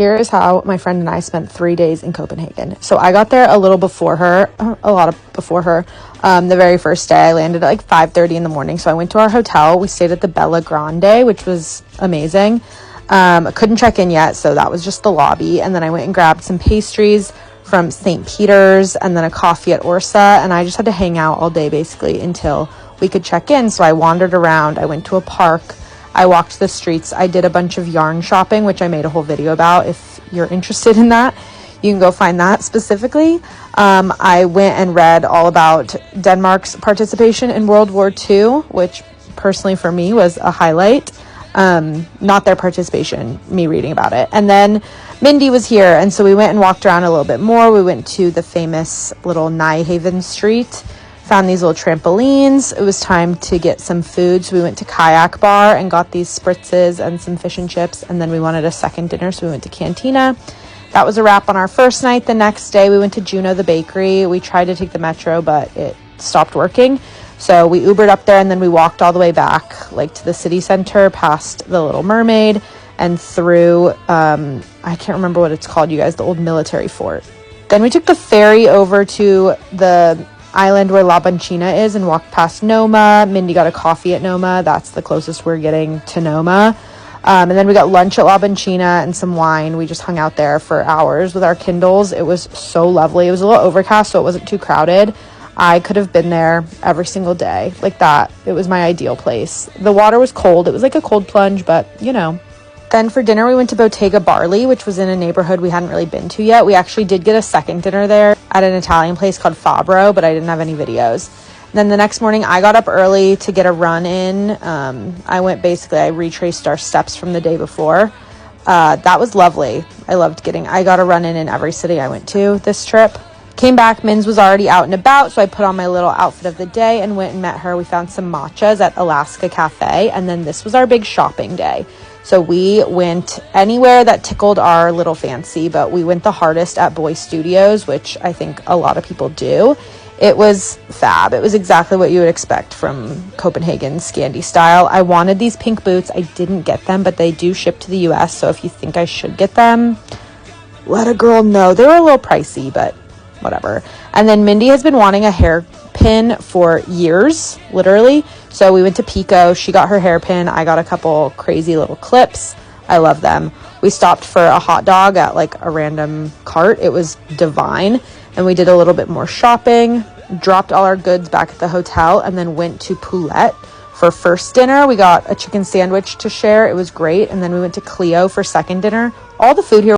Here is how my friend and I spent 3 days in Copenhagen. So I got there a lot before her. The very first day I landed at like 5:30 in the morning. So I went to our hotel. We stayed at the Bella Grande, which was amazing. I couldn't check in yet, so that was just the lobby. And then I went and grabbed some pastries from St. Peter's and then a coffee at Orsa. And I just had to hang out all day basically until we could check in. So I wandered around. I went to a park. I walked the streets. I did a bunch of yarn shopping, which I made a whole video about. If you're interested in that, you can go find that specifically. I went and read all about Denmark's participation in World War II, which personally for me was a highlight. Not their participation, me reading about it. And then Mindy was here, and so we went and walked around a little bit more. We went to the famous little Nijhaven street, found these little trampolines. It was time to get some food, so we went to Kayak Bar and got these spritzes and some fish and chips, and then we wanted a second dinner, so we went to Cantina. That was a wrap on our first night. The next day we went to Juno the bakery. We tried to take the metro, but it stopped working, so we Ubered up there, and then we walked all the way back like to the city center past the Little Mermaid and through I can't remember what it's called, you guys, the old military fort. Then we took the ferry over to the island where La Banchina is and walked past Noma. Mindy got a coffee at Noma. That's the closest we're getting to Noma. And then we got lunch at La Banchina and some wine. We just hung out there for hours with our Kindles. It was so lovely. It was a little overcast, so it wasn't too crowded. I could have been there every single day like that. It was my ideal place. The water was cold. It was like a cold plunge, but you know. Then for dinner, we went to Bottega Barley, which was in a neighborhood we hadn't really been to yet. We actually did get a second dinner there at an Italian place called Fabbro, but I didn't have any videos. Then the next morning, I got up early to get a run in. I retraced our steps from the day before. That was lovely. I got a run in every city I went to this trip. Came back, Minz was already out and about, so I put on my little outfit of the day and went and met her. We found some matchas at Alaska Cafe, and then this was our big shopping day. So we went anywhere that tickled our little fancy, but we went the hardest at Boy Studios, which I think a lot of people do. It was fab. It was exactly what you would expect from Copenhagen Scandi style. I wanted these pink boots. I didn't get them, but they do ship to the US, so if you think I should get them, let a girl know. They were a little pricey, but whatever. And then Mindy has been wanting a hairpin for years, literally. So we went to Pico. She got her hairpin. I got a couple crazy little clips. I love them. We stopped for a hot dog at like a random cart. It was divine. And we did a little bit more shopping, dropped all our goods back at the hotel, and then went to Poulet for first dinner. We got a chicken sandwich to share. It was great. And then we went to Clio for second dinner. All the food here